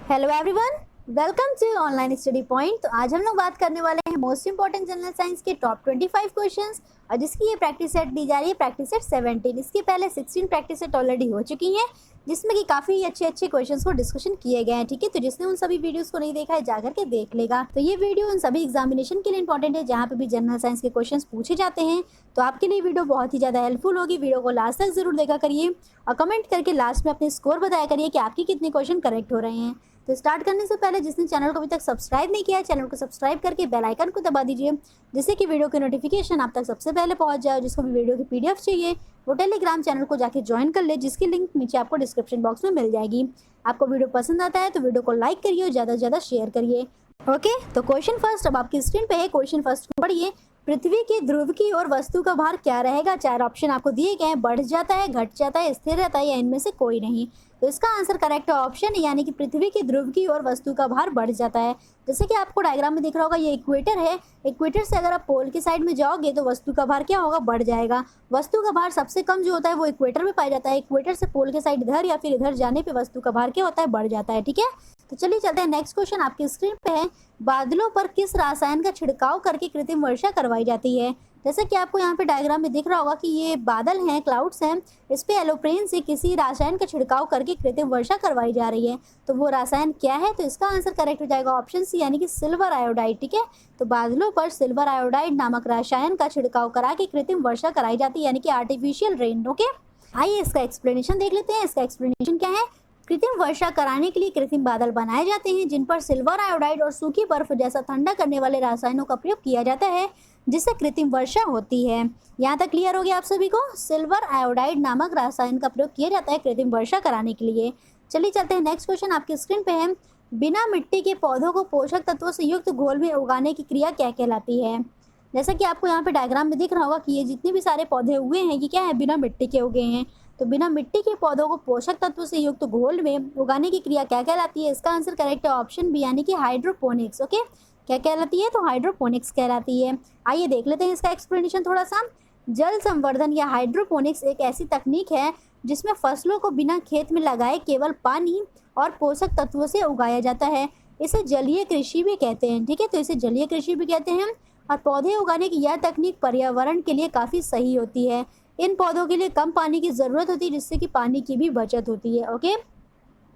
Hello everyone, welcome to online study point. तो आज हम लोग बात करने वाले हैं मोस्ट इंपॉर्टेंट जनरल साइंस के टॉप 25 क्वेश्चंस और जिसकी ये प्रैक्टिस सेट दी जा रही है, प्रैक्टिस सेट 17। इसके पहले 16 प्रैक्टिस सेट ऑलरेडी हो चुकी हैं जिसमें कि काफ़ी अच्छे क्वेश्चंस को डिस्कशन किए गए हैं। ठीक है, तो जिसने उन सभी वीडियोस को नहीं देखा है जाकर के देख लेगा। तो ये वीडियो उन सभी एग्जामिनेशन के लिए इंपॉर्टेंट है जहाँ पे भी जनरल साइंस के क्वेश्चंस पूछे जाते हैं। तो आपके लिए वीडियो बहुत ही ज़्यादा हेल्पफुल होगी। वीडियो को लास्ट तक जरूर देखा करिए और कमेंट करके लास्ट में अपने स्कोर बताया करिए कि आपके कितने क्वेश्चन करेक्ट हो रहे हैं। तो स्टार्ट करने से पहले जिसने चैनल को अभी तक सब्सक्राइब नहीं किया है, चैनल को सब्सक्राइब करके बेल आइकन को दबा दीजिए जिससे कि वीडियो की नोटिफिकेशन आप तक सबसे पहले पहुंच जाए। जिसको भी वीडियो की पीडीएफ चाहिए वो टेलीग्राम चैनल को जाके ज्वाइन कर ले, जिसकी लिंक नीचे आपको डिस्क्रिप्शन बॉक्स में मिल जाएगी। आपको वीडियो पसंद आता है तो वीडियो को लाइक करिए और ज़्यादा से ज़्यादा शेयर करिए। ओके, तो क्वेश्चन फर्स्ट अब आपकी स्क्रीन पे है। क्वेश्चन फर्स्ट को पढ़िए। पृथ्वी के ध्रुव की ओर वस्तु का भार क्या रहेगा? 4 ऑप्शन आपको दिए गए हैं। बढ़ जाता है, घट जाता है, स्थिर रहता है या इनमें से कोई नहीं। तो इसका आंसर करेक्ट ऑप्शन यानी कि पृथ्वी के ध्रुव की ओर वस्तु का भार बढ़ जाता है। जैसे कि आपको डायग्राम में दिख रहा होगा, ये इक्वेटर है। इक्वेटर से अगर आप पोल की साइड में जाओगे तो वस्तु का भार क्या होगा? बढ़ जाएगा। वस्तु का भार सबसे कम जो होता है वो इक्वेटर में पाया जाता है। इक्वेटर से पोल के साइड इधर या फिर इधर जाने पे वस्तु का भार क्या होता है? बढ़ जाता है। ठीक है, तो चलिए चलते हैं। नेक्स्ट क्वेश्चन आपकी स्क्रीन पे है। बादलों पर किस रसायन का छिड़काव करके कृत्रिम वर्षा करवाई जाती है? जैसे कि आपको यहाँ पे डायग्राम में दिख रहा होगा कि ये बादल हैं, क्लाउड्स हैं। इस पे एलोप्रेन से किसी रसायन का छिड़काव करके कृत्रिम वर्षा करवाई जा रही है। तो वो रसायन क्या है? तो इसका आंसर करेक्ट हो जाएगा ऑप्शन सी यानी कि सिल्वर आयोडाइड। ठीक है, तो बादलों पर सिल्वर आयोडाइड नामक रसायन का छिड़काव करा के कृत्रिम वर्षा कराई जाती है यानी कि आर्टिफिशियल रेन। ओके, आइए इसका एक्सप्लेनेशन देख लेते हैं। इसका एक्सप्लेनेशन क्या है? कृत्रिम वर्षा कराने के लिए कृत्रिम बादल बनाए जाते हैं जिन पर सिल्वर आयोडाइड और सूखी बर्फ जैसा ठंडा करने वाले रसायनों का प्रयोग किया जाता है जिससे कृत्रिम वर्षा होती है। यहाँ तक क्लियर हो गया आप सभी को? सिल्वर आयोडाइड नामक रसायन का प्रयोग किया जाता है कृत्रिम वर्षा कराने के लिए। चलिए चलते हैं। नेक्स्ट क्वेश्चन आपकी स्क्रीन पे है। बिना मिट्टी के पौधों को पोषक तत्वों से युक्त घोल में उगाने की क्रिया क्या कहलाती है? जैसा कि आपको यहाँ पे डायग्राम में दिख रहा होगा कि ये जितने भी सारे पौधे उगे हैं ये क्या है? बिना मिट्टी के उगे हैं। तो बिना मिट्टी के पौधों को पोषक तत्वों से युक्त घोल में उगाने की क्रिया क्या कहलाती है? इसका आंसर करेक्ट है ऑप्शन बी यानी कि हाइड्रोपोनिक्स। ओके, क्या कहलाती है? तो हाइड्रोपोनिक्स कहलाती है। आइए देख लेते हैं इसका एक्सप्लेनेशन थोड़ा सा। जल संवर्धन या हाइड्रोपोनिक्स एक ऐसी तकनीक है जिसमें फसलों को बिना खेत में लगाए केवल पानी और पोषक तत्वों से उगाया जाता है। इसे जलीय कृषि भी कहते हैं। ठीक है, तो इसे जलीय कृषि भी कहते हैं। और पौधे उगाने की यह तकनीक पर्यावरण के लिए काफ़ी सही होती है। इन पौधों के लिए कम पानी की ज़रूरत होती है जिससे कि पानी की भी बचत होती है। ओके, तो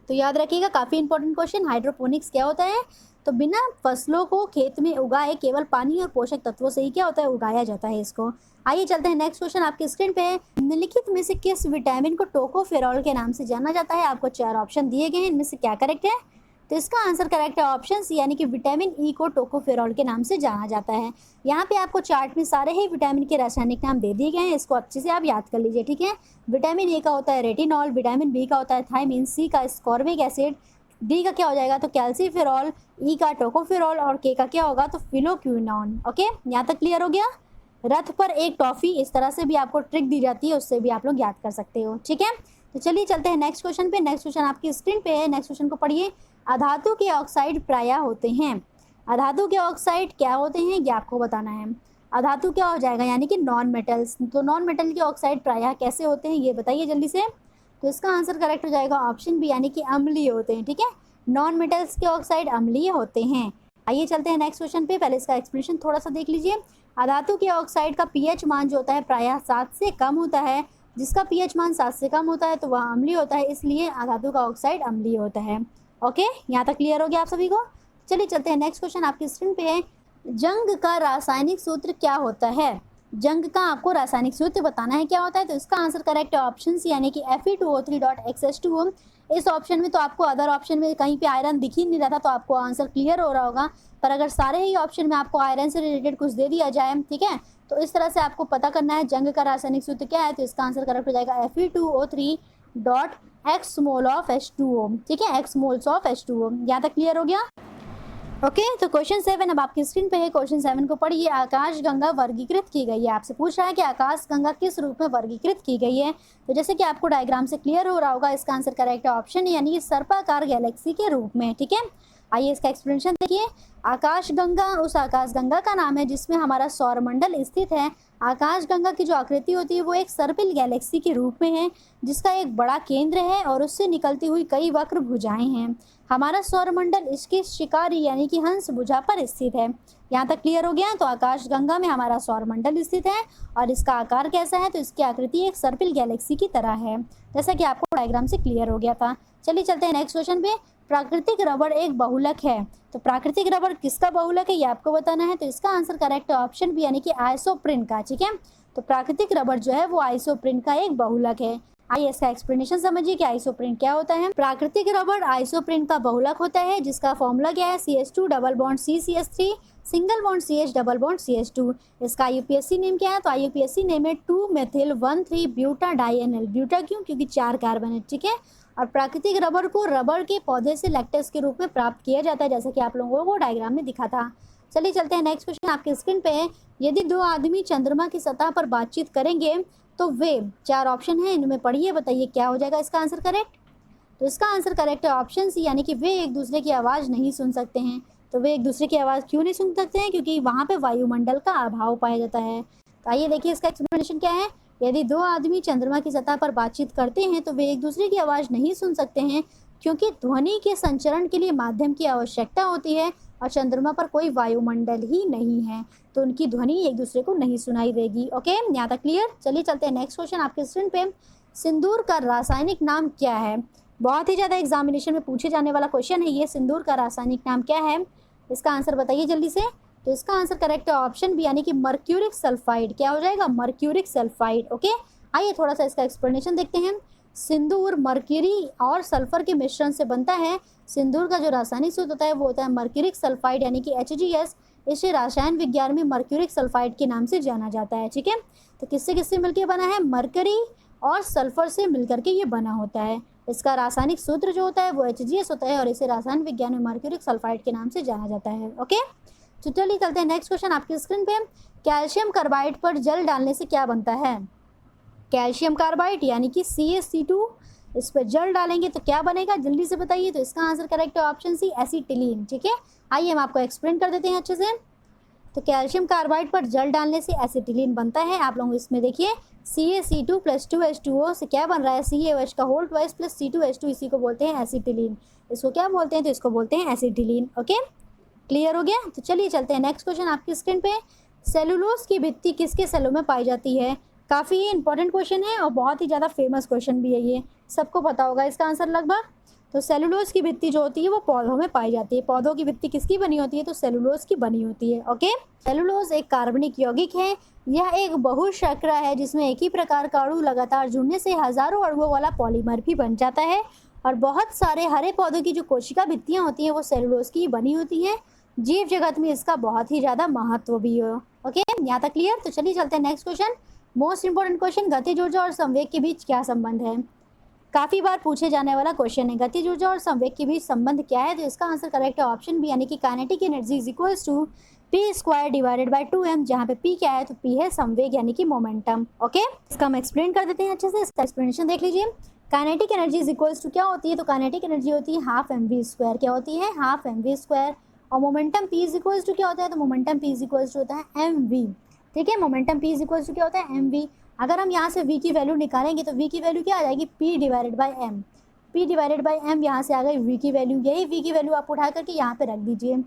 याद रखिएगा, काफ़ी इंपॉर्टेंट क्वेश्चन। हाइड्रोपोनिक्स क्या होता है? तो बिना फसलों को खेत में उगाए केवल पानी और पोषक तत्वों से ही क्या होता है? उगाया जाता है इसको। आइए चलते हैं। नेक्स्ट क्वेश्चन आपकी स्क्रीन पे है। निम्नलिखित में से किस विटामिन को टोकोफेरॉल के नाम से जाना जाता है? आपको 4 ऑप्शन दिए गए हैं, इनमें से क्या करेक्ट है? तो इसका आंसर करेक्ट है ऑप्शन सी यानी कि विटामिन ई को टोकोफेरॉल के नाम से जाना जाता है। यहाँ पे आपको चार्ट में सारे ही विटामिन के रासायनिक नाम दे दिए गए हैं, इसको अच्छे से आप याद कर लीजिए। ठीक है, विटामिन ए का होता है रेटिनॉल, विटामिन बी का होता है थायमिन, सी का स्कॉर्बिक एसिड, डी का क्या हो जाएगा? तो कैल्सीफेरॉल, ई का टोकोफेरॉल और के का क्या होगा? तो फिलोक्विनोन। ओके, यहाँ तक क्लियर हो गया? रथ पर एक टॉफी, इस तरह से भी आपको ट्रिक दी जाती है, उससे भी आप लोग याद कर सकते हो। ठीक है, तो चलिए चलते हैं नेक्स्ट क्वेश्चन पे। नेक्स्ट क्वेश्चन आपकी स्क्रीन पे है। नेक्स्ट क्वेश्चन को पढ़िए। अधातु के ऑक्साइड प्रायः होते हैं। अधातु के ऑक्साइड क्या होते हैं ये आपको बताना है। अधातु क्या हो जाएगा? यानी कि नॉन मेटल्स। तो नॉन मेटल के ऑक्साइड प्रायः कैसे होते हैं ये बताइए जल्दी से। तो इसका आंसर करेक्ट हो जाएगा ऑप्शन बी यानी कि अम्लीय होते हैं। ठीक है, नॉन मेटल्स के ऑक्साइड अम्लीय होते हैं। आइए चलते हैं नेक्स्ट क्वेश्चन पे। पहले इसका एक्सप्लेनेशन थोड़ा सा देख लीजिए। अधातु के ऑक्साइड का पीएच मान जो होता है प्रायः 7 से कम होता है। जिसका पीएच मान 7 से कम होता है तो वह अम्लीय होता है, इसलिए अधातु का ऑक्साइड अम्लीय होता है। ओके, यहाँ तक क्लियर हो गया आप सभी को? चलिए चलते हैं। नेक्स्ट क्वेश्चन आपकी स्क्रीन पे है। जंग का रासायनिक सूत्र क्या होता है? जंग का आपको रासायनिक सूत्र बताना है क्या होता है। तो इसका आंसर करेक्ट है ऑप्शन सी यानी कि Fe2O3.XH2O। इस ऑप्शन में तो आपको अदर ऑप्शन में कहीं पे आयरन दिख ही नहीं रहा था, तो आपको आंसर क्लियर हो रहा होगा। पर अगर सारे ही ऑप्शन में आपको आयरन से रिलेटेड कुछ दे दिया जाए, ठीक है, तो इस तरह से आपको पता करना है जंग का रासायनिक सूत्र क्या है। तो इसका आंसर करेक्ट हो जाएगा Fe2O3.X मोल ऑफ H2O। ठीक है, X मोल्स ऑफ H2O। यहाँ तक क्लियर हो गया? ओके, तो क्वेश्चन 7 अब आपकी स्क्रीन पे है। क्वेश्चन 7 को पढ़िए। आकाश गंगा वर्गीकृत की गई है। आपसे पूछ रहा है कि आकाश गंगा किस रूप में वर्गीकृत की गई है। तो जैसे कि आपको डायग्राम से क्लियर हो रहा होगा, इसका आंसर करेक्ट है ऑप्शन यानी कि सर्पाकार गैलेक्सी के रूप में। ठीक है, आइए इसका एक्सप्लेनेशन देखिए। आकाश गंगा उस आकाश गंगा का नाम है जिसमें हमारा सौरमंडल स्थित है। आकाश गंगा की जो आकृति होती है वो एक सर्पिल गैलेक्सी के रूप में है जिसका एक बड़ा केंद्र है और उससे निकलती हुई कई वक्र भुजाएं हैं। हमारा सौरमंडल इसके शिकारी यानी कि हंस भुजा पर स्थित है। यहाँ तक क्लियर हो गया। तो आकाशगंगा में हमारा सौरमंडल स्थित है और इसका आकार कैसा है, तो इसकी आकृति एक सर्पिल गैलेक्सी की तरह है, जैसा कि आपको डायग्राम से क्लियर हो गया था। चलिए चलते हैं नेक्स्ट क्वेश्चन पे। प्राकृतिक रबड़ एक बहुलक है, तो प्राकृतिक रबड़ किसका बहुलक है ये आपको बताना है। तो इसका आंसर करेक्ट ऑप्शन बी यानी कि आइसोप्रिन का। ठीक है, तो प्राकृतिक रबड़ जो है वो आइसोप्रिन का एक बहुलक है। आइए इसका एक्सप्लेनेशन समझिए कि आइसोप्रिन क्या होता है। प्राकृतिक रबड़ आइसोप्रिन का बहुलक होता है, जिसका फॉर्मूला क्या है, CH2 double bond CCH3 single bond CH double bond CH2। इसका IUPAC नेम क्या है, तो IUPAC नेम है 2-मेथिल-1,3 ब्यूटा डाइएनल। ब्यूटा क्यों, क्योंकि 4 कार्बन है। ठीक है, और प्राकृतिक रबड़ को रबड़ के पौधे से लैक्टेस के रूप में प्राप्त किया जाता है, जैसे कि आप लोगों को डायग्राम में दिखा था। चलिए चलते हैं नेक्स्ट क्वेश्चन आपके स्क्रीन पे है। यदि 2 आदमी चंद्रमा की सतह पर बातचीत करेंगे तो वे, 4 ऑप्शन है, इनमें पढ़िए, बताइए क्या हो जाएगा इसका आंसर करेक्ट। तो इसका आंसर करेक्ट है ऑप्शन सी, यानी कि वे एक दूसरे की आवाज़ नहीं सुन सकते हैं। तो वे एक दूसरे की आवाज़ क्यों नहीं सुन सकते हैं, क्योंकि वहाँ पे वायुमंडल का अभाव पाया जाता है। तो आइए देखिए इसका एक्सप्लेनेशन क्या है। यदि 2 आदमी चंद्रमा की सतह पर बातचीत करते हैं तो वे एक दूसरे की आवाज़ नहीं सुन सकते हैं, क्योंकि ध्वनि के संचरण के लिए माध्यम की आवश्यकता होती है और चंद्रमा पर कोई वायुमंडल ही नहीं है, तो उनकी ध्वनि एक दूसरे को नहीं सुनाई देगी। ओके, यहाँ तक क्लियर। चलिए चलते हैं नेक्स्ट क्वेश्चन आपके स्क्रीन पे। सिंदूर का रासायनिक नाम क्या है। बहुत ही ज़्यादा एग्जामिनेशन में पूछे जाने वाला क्वेश्चन है ये। सिंदूर का रासायनिक नाम क्या है, इसका आंसर बताइए जल्दी से। तो इसका आंसर करेक्ट है ऑप्शन बी, यानी कि मर्क्यूरिक सल्फाइड। क्या हो जाएगा, मर्क्यूरिक सल्फाइड। ओके, आइए थोड़ा सा इसका एक्सप्लेनेशन देखते हैं। सिंदूर मर्क्यूरी और सल्फर के मिश्रण से बनता है। सिंदूर का जो रासायनिक सूत्र होता है वो होता है मर्क्यूरिक सल्फाइड यानी कि HGS। इसे रसायन विज्ञान में मर्क्यूरिक सल्फाइड के नाम से जाना जाता है। ठीक है, तो किससे किससे मिलकर बना है, मरकरी और सल्फर से मिलकर के ये बना होता है। इसका रासायनिक सूत्र जो होता है वो HGS होता है और इसे रसायन विज्ञान में मर्क्यूरिक सल्फाइड के नाम से जाना जाता है। ओके, तो चलिए चलते हैं नेक्स्ट क्वेश्चन आपकी स्क्रीन पे। कैल्शियम कार्बाइड पर जल डालने से क्या बनता है। कैल्शियम कार्बाइड यानी कि CaC2, इस पर जल डालेंगे तो क्या बनेगा, जल्दी से बताइए। तो इसका आंसर करेक्ट है ऑप्शन सी, एसिटिलीन। ठीक है, आइए हम आपको एक्सप्लेन कर देते हैं अच्छे से। तो कैल्शियम कार्बाइड पर जल डालने से एसिटिलीन बनता है। आप लोग इसमें देखिए CaC2 + 2H2O से क्या बन रहा है, CaOH का होल ट्वाइस प्लस C2H2, इसी को बोलते हैं एसिटिलीन। इसको क्या बोलते हैं, तो इसको बोलते हैं एसिटिलीन। ओके, क्लियर हो गया। तो चलिए चलते हैं नेक्स्ट क्वेश्चन आपकी स्क्रीन पे। सेलुलोज की भित्ति किसके सेलों में पाई जाती है। काफ़ी इंपॉर्टेंट क्वेश्चन है और बहुत ही ज़्यादा फेमस क्वेश्चन भी है, ये सबको पता होगा इसका आंसर लगभग। तो सेलुलोज की भित्ति जो होती है वो पौधों में पाई जाती है। पौधों की भित्ति किसकी बनी होती है, तो सेलुलोज की बनी होती है। ओके, सेलुलोज एक कार्बनिक यौगिक है। यह एक बहुशर्करा है जिसमें एक ही प्रकार का अणु लगातार जुड़ने से हजारों अणुओं वाला पॉलीमर भी बन जाता है। और बहुत सारे हरे पौधों की जो कोशिका भित्तियाँ होती हैं वो सेलुलोज की बनी होती हैं। जीव जगत में इसका बहुत ही ज़्यादा महत्व भी है। ओके, यहाँ तक क्लियर। तो चलिए चलते हैं next question. Most important question, गतिज ऊर्जा और संवेग के बीच क्या संबंध है। काफ़ी बार पूछे जाने वाला क्वेश्चन है, गतिज ऊर्जा और संवेग के बीच संबंध क्या है। तो इसका आंसर करेक्ट है ऑप्शन बी, यानी कि kinetic energy is equals to P² divided by 2m, जहाँ पे P क्या है, तो P है संवेग यानी कि मोमेंटम। ओके, इसका हम एक्सप्लेन कर देते हैं अच्छे से। इसका एक्सप्लेनेशन देख लीजिए। Kinetic energy is equals to क्या होती है, तो काइनेटिक एनर्जी होती है ½ mv²। क्या होती है, ½ mv²। और momentum P is equals to क्या होता है, तो momentum P is equals to होता है mv। ठीक है, momentum P is equals to क्या होता है, mv। अगर हम यहाँ से v की वैल्यू निकालेंगे तो v की वैल्यू क्या आ जाएगी, P divided by m। P divided by m यहाँ से आ गई v की वैल्यू। यही v की वैल्यू आप उठा करके यहाँ पे रख दीजिए।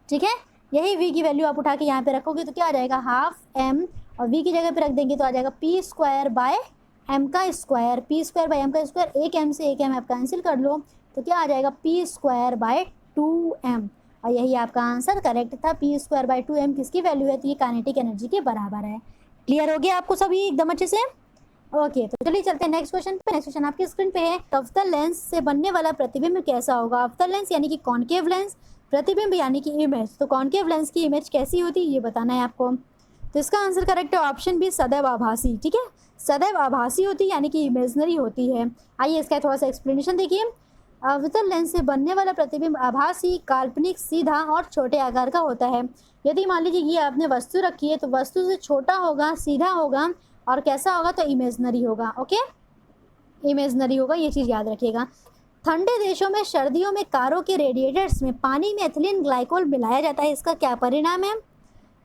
ठीक है, यही v की वैल्यू आप उठा के यहाँ पे रखोगे तो क्या आ जाएगा, ½ m, और v की जगह पे रख देंगे तो आ जाएगा P² बाय m का स्क्वायर। P² बाय m का स्क्वायर, एक m से एक m आप कैंसिल कर लो तो क्या आ जाएगा, P² बाय 2m। और यही आपका आंसर करेक्ट था। P² बाय 2m किसकी वैल्यू है, तो ये काइनेटिक एनर्जी के बराबर है। क्लियर हो गया आपको सभी एकदम अच्छे से। ओके, तो चलिए चलते हैं नेक्स्ट क्वेश्चन पे। नेक्स्ट क्वेश्चन आपकी स्क्रीन पे है। अवतल लेंस से बनने वाला प्रतिबिंब कैसा होगा। अवतल लेंस यानी कि कॉनकेव लेंस, प्रतिबिंब यानी कि इमेज। तो कॉनकेव लेंस की इमेज कैसी होती है ये बताना है आपको। तो इसका आंसर करेक्ट है ऑप्शन बी, सदैव आभासी। ठीक है, सदैव आभासी होती है यानी कि इमेजनरी होती है। आइए इसका थोड़ा सा एक्सप्लेनेशन देखिए। अवतल लेंस से बनने वाला प्रतिबिंब आभासी, काल्पनिक, सीधा और छोटे आकार का होता है। यदि मान लीजिए ये आपने वस्तु रखी है तो वस्तु से छोटा होगा, सीधा होगा और कैसा होगा, तो इमेजनरी होगा। ओके, इमेजनरी होगा, ये चीज़ याद रखिएगा। ठंडे देशों में सर्दियों में कारों के रेडिएटर्स में पानी में एथिलीन ग्लाइकोल मिलाया जाता है। इसका क्या परिणाम है,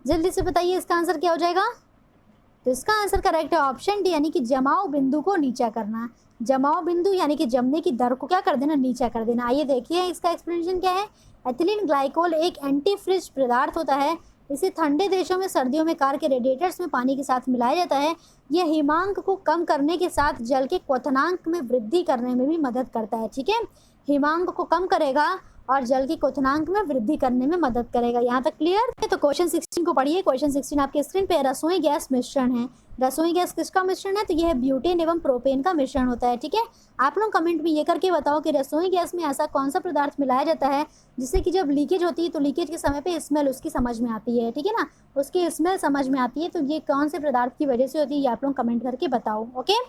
जल्दी से बताइए। इसका आंसर क्या हो जाएगा, तो इसका आंसर करेक्ट है ऑप्शन डी यानी कि जमाव बिंदु को नीचा करना। जमाव बिंदु यानी कि जमने की दर को क्या कर देना, नीचा कर देना। आइए देखिए इसका एक्सप्लेनेशन क्या है। एथिलीन ग्लाइकोल एक एंटी फ्रिज पदार्थ होता है। इसे ठंडे देशों में सर्दियों में कार के रेडिएटर्स में पानी के साथ मिलाया जाता है। यह हिमांक को कम करने के साथ जल के क्वथनांक में वृद्धि करने में भी मदद करता है। ठीक है, हिमांक को कम करेगा और जल के क्वथनांक में वृद्धि करने में मदद करेगा। यहाँ तक क्लियर है? तो क्वेश्चन 16 को पढ़िए। क्वेश्चन 16 आपके स्क्रीन पे रसोई गैस मिश्रण है। रसोई गैस किसका मिश्रण है? तो यह ब्यूटेन एवं प्रोपेन का मिश्रण होता है। ठीक है, आप लोग कमेंट में ये करके बताओ कि रसोई गैस में ऐसा कौन सा पदार्थ मिलाया जाता है जिससे कि जब लीकेज होती है तो लीकेज के समय पे स्मेल उसकी समझ में आती है। ठीक है ना, उसकी स्मेल समझ में आती है। तो ये कौन से पदार्थ की वजह से होती है, ये आप लोग कमेंट करके बताओ। ओके,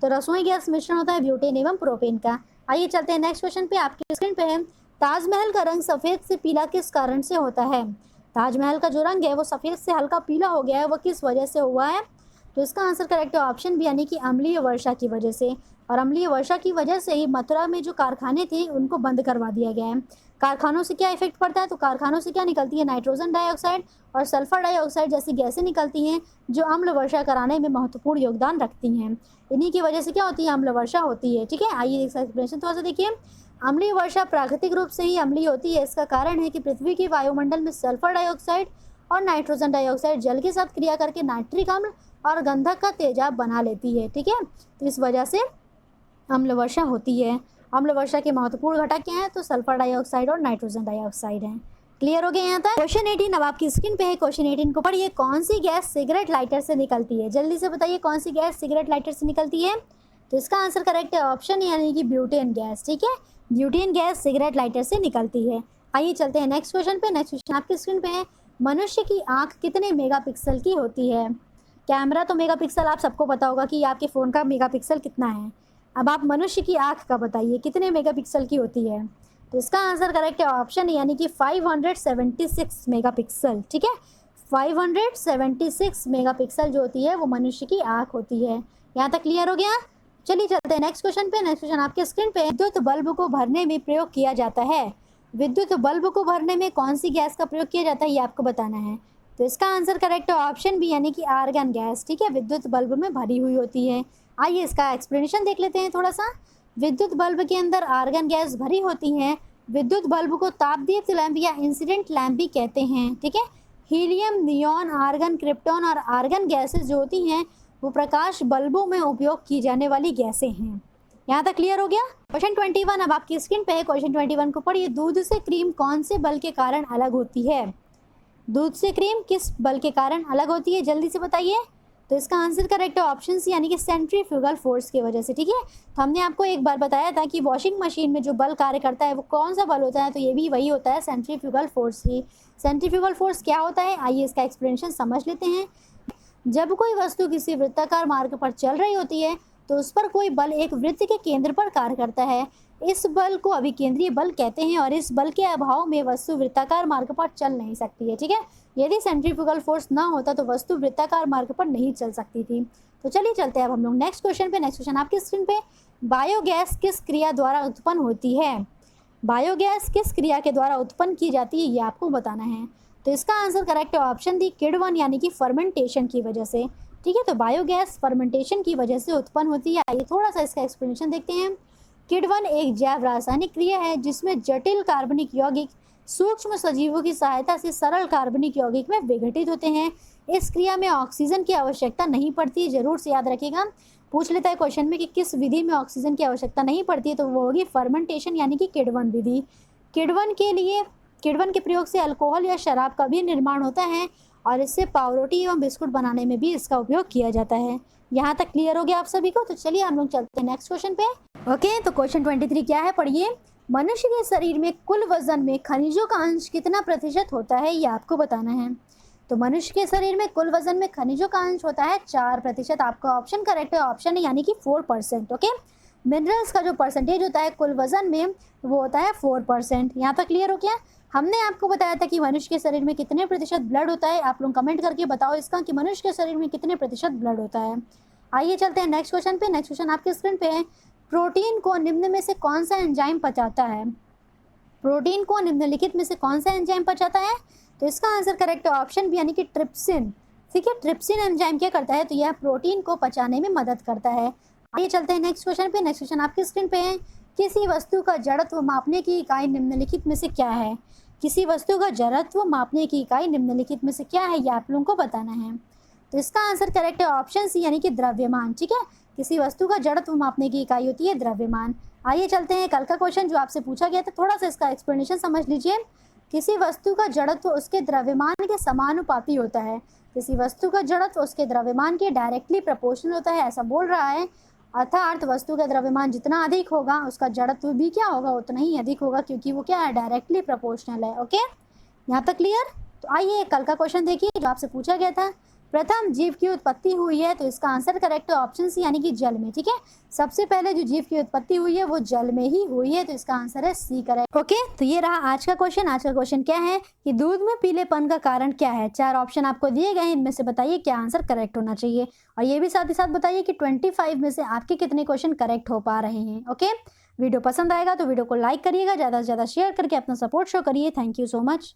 तो रसोई गैस मिश्रण होता है ब्यूटेन एवं प्रोपेन का। आइए चलते हैं नेक्स्ट क्वेश्चन पे। आपकी स्क्रीन पे है ताजमहल का रंग सफ़ेद से पीला किस कारण से होता है? ताजमहल का जो रंग है वो सफ़ेद से हल्का पीला हो गया है, वो किस वजह से हुआ है? तो इसका आंसर करेक्ट है ऑप्शन बी यानी कि अम्लीय वर्षा की वजह से। और अम्लीय वर्षा की वजह से ही मथुरा में जो कारखाने थे उनको बंद करवा दिया गया है। कारखानों से क्या इफेक्ट पड़ता है? तो कारखानों से क्या निकलती है, नाइट्रोजन डाइऑक्साइड और सल्फर डाइऑक्साइड जैसी गैसें निकलती हैं जो अम्ल वर्षा कराने में महत्वपूर्ण योगदान रखती हैं। इन्हीं की वजह से क्या होती है, अम्ल वर्षा होती है। ठीक है, आइए इसका एक्सप्लेनेशन थोड़ा सा देखिए। अम्लीय वर्षा प्राकृतिक रूप से ही अम्लीय होती है। इसका कारण है कि पृथ्वी के वायुमंडल में सल्फर डाइऑक्साइड और नाइट्रोजन डाइऑक्साइड जल के साथ क्रिया करके नाइट्रिक अम्ल और गंधक का तेजाब बना लेती है। ठीक है, तो इस वजह से अम्ल वर्षा होती है। अम्ल वर्षा के महत्वपूर्ण घटक क्या हैं? तो सल्फर डाइऑक्साइड और नाइट्रोजन डाइऑक्साइड हैं। क्लियर हो गया यहाँ तक? क्वेश्चन 18 अब आपकी स्क्रीन पे है। क्वेश्चन 18 को पढ़िए। कौन सी गैस सिगरेट लाइटर से निकलती है? जल्दी से बताइए कौन सी गैस सिगरेट लाइटर से निकलती है? तो इसका आंसर करेक्ट है ऑप्शन यानी कि ब्यूटेन गैस। ठीक है, ब्यूटेन गैस सिगरेट लाइटर से निकलती है। आइए चलते हैं नेक्स्ट क्वेश्चन पे। नेक्स्ट क्वेश्चन आपकी स्क्रीन पे है। मनुष्य की आंख कितने मेगापिक्सल की होती है? कैमरा तो मेगापिक्सल आप सबको पता होगा कि आपके फ़ोन का मेगापिक्सल कितना है। अब आप मनुष्य की आंख का बताइए कितने मेगापिक्सल की होती है? तो इसका आंसर करेक्ट है ऑप्शन यानी कि 576 मेगापिक्सल। ठीक है, 576 मेगापिक्सल जो होती है वो मनुष्य की आंख होती है। यहाँ तक क्लियर हो गया? चलिए चलते हैं नेक्स्ट क्वेश्चन पे। नेक्स्ट क्वेश्चन आपके स्क्रीन पे। विद्युत बल्ब को भरने में प्रयोग किया जाता है। विद्युत बल्ब को भरने में कौन सी गैस का प्रयोग किया जाता है, ये आपको बताना है। तो इसका आंसर करेक्ट है ऑप्शन बी यानी कि आर्गन गैस। ठीक है, विद्युत बल्ब में भरी हुई होती है। आइए इसका एक्सप्लेनेशन देख लेते हैं थोड़ा सा। विद्युत बल्ब के अंदर आर्गन गैस भरी होती है। विद्युत बल्ब को तापदीप्त लैंप या इंसिडेंट लैंप भी कहते हैं। ठीक है, हीलियम, नियॉन, आर्गन, क्रिप्टॉन और आर्गन गैसेस जो होती हैं वो प्रकाश बल्बों में उपयोग की जाने वाली गैसें हैं। यहाँ तक क्लियर हो गया? क्वेश्चन 21 अब आपकी स्क्रीन पे है। क्वेश्चन 21 को पढ़िए। दूध से क्रीम कौन से बल के कारण अलग होती है? दूध से क्रीम किस बल के कारण अलग होती है, जल्दी से बताइए। तो इसका आंसर करेक्ट है ऑप्शन सी यानी कि सेंट्रीफ्यूगल फोर्स की वजह से। ठीक है, तो हमने आपको एक बार बताया था कि वॉशिंग मशीन में जो बल कार्य करता है वो कौन सा बल होता है, तो ये भी वही होता है, सेंट्रीफ्यूगल फोर्स ही। सेंट्रीफ्यूगल फोर्स क्या होता है, आइए इसका एक्सप्लेनेशन समझ लेते हैं। जब कोई वस्तु किसी वृत्ताकार मार्ग पर चल रही होती है तो उस पर कोई बल एक वृत्त के केंद्र पर कार्य करता है। इस बल को अभिकेंद्रीय बल कहते हैं और इस बल के अभाव में वस्तु वृत्ताकार मार्ग पर चल नहीं सकती है। ठीक है, यदि सेंट्रीफ्यूगल फोर्स ना होता तो वस्तु वृत्ताकार मार्ग पर नहीं चल सकती थी। तो चलिए चलते हैं अब हम लोग नेक्स्ट क्वेश्चन पे। नेक्स्ट क्वेश्चन आपकी स्क्रीन पे। बायोगैस किस क्रिया द्वारा उत्पन्न होती है? बायोगैस किस क्रिया के द्वारा उत्पन्न की जाती है, ये आपको बताना है। तो इसका आंसर करेक्ट है ऑप्शन दी किण्वन यानी कि फर्मेंटेशन की वजह से। ठीक है, तो बायोगैस फर्मेंटेशन की वजह से उत्पन्न होती है। आइए थोड़ा सा इसका एक्सप्लेनेशन देखते हैं। किण्वन एक जैव रासायनिक क्रिया है जिसमें जटिल कार्बनिक यौगिक सूक्ष्म सजीवों की सहायता से सरल कार्बनिक यौगिक में विघटित होते हैं। इस क्रिया में ऑक्सीजन की आवश्यकता नहीं पड़ती, जरूर से याद रखिएगा। पूछ लेता है क्वेश्चन में कि किस विधि में ऑक्सीजन की आवश्यकता नहीं पड़ती है, तो वो होगी फर्मेंटेशन यानी कि किण्वन विधि। किण्वन के प्रयोग से अल्कोहल या शराब का भी निर्माण होता है और इससे पावरोटी एवं बिस्कुट बनाने में भी इसका उपयोग किया जाता है। यहाँ तक क्लियर हो गया आप सभी को? तो चलिए हम लोग चलते हैं नेक्स्ट क्वेश्चन पे। ओके, तो क्वेश्चन 23 क्या है, पढ़िए। मनुष्य के शरीर में कुल वजन में खनिजों का अंश कितना प्रतिशत होता है, ये आपको बताना है। तो मनुष्य के शरीर में कुल वजन में खनिजों का अंश होता है 4%। आपका ऑप्शन करेक्ट है, ऑप्शन है यानी कि 4%। ओके, मिनरल्स का जो परसेंटेज होता है कुल वजन में वो होता है 4%। यहाँ तक क्लियर हो गया? हमने आपको बताया था कि मनुष्य के शरीर में कितने प्रतिशत ब्लड होता है। आप लोग कमेंट करके बताओ इसका कि मनुष्य के शरीर में कितने प्रतिशत ब्लड होता है। आइए चलते हैं नेक्स्ट क्वेश्चन पे। नेक्स्ट क्वेश्चन आपके स्क्रीन पे है। प्रोटीन को निम्न में से कौन सा एंजाइम पचाता है? प्रोटीन को निम्नलिखित में से कौन सा एंजाइम पचाता है? तो इसका आंसर करेक्ट है ऑप्शन बी यानी कि ट्रिप्सिन। ठीक है। ट्रिप्सिन एंजाइम क्या करता है, तो यह प्रोटीन को पचाने में मदद करता है। आइए चलते हैं नेक्स्ट क्वेश्चन पे। नेक्स्ट क्वेश्चन आपकी स्क्रीन पे है। किसी वस्तु का जड़त्व मापने की इकाई निम्नलिखित में से क्या है। किसी वस्तु का जड़त्व मापने की इकाई निम्नलिखित में से क्या है, ये आप लोगों को बताना है। तो इसका आंसर करेक्ट है ऑप्शन सी, यानी कि द्रव्यमान। ठीक है, किसी वस्तु का जड़त्व मापने की इकाई होती है द्रव्यमान। आइए चलते हैं कल का क्वेश्चन जो आपसे पूछा गया था, थोड़ा सा इसका एक्सप्लेनेशन समझ लीजिए। किसी वस्तु का जड़त्व उसके द्रव्यमान के समानुपाती होता है। किसी वस्तु का जड़त्व उसके द्रव्यमान के डायरेक्टली प्रोपोर्शनल होता है, ऐसा बोल रहा है। अर्थात वस्तु का द्रव्यमान जितना अधिक होगा उसका जड़त्व भी क्या होगा, उतना ही अधिक होगा, क्योंकि वो क्या है, डायरेक्टली प्रोपोर्शनल है। ओके, यहाँ तक क्लियर। तो आइए कल का क्वेश्चन देखिए जो आपसे पूछा गया था। प्रथम जीव की उत्पत्ति हुई है, तो इसका आंसर करेक्ट है ऑप्शन सी, यानी कि जल में। ठीक है, सबसे पहले जो जीव की उत्पत्ति हुई है वो जल में ही हुई है, तो इसका आंसर है सी करेक्ट। ओके, तो ये रहा आज का क्वेश्चन। आज का क्वेश्चन क्या है कि दूध में पीलेपन का कारण क्या है। 4 ऑप्शन आपको दिए गए हैं, इनमें से बताइए क्या आंसर करेक्ट होना चाहिए। और ये भी साथ ही साथ बताइए कि 25 में से आपके कितने क्वेश्चन करेक्ट हो पा रहे हैं। ओके, वीडियो पसंद आएगा तो वीडियो को लाइक करिएगा, ज़्यादा से ज़्यादा शेयर करके अपना सपोर्ट शो करिए। Thank you so much.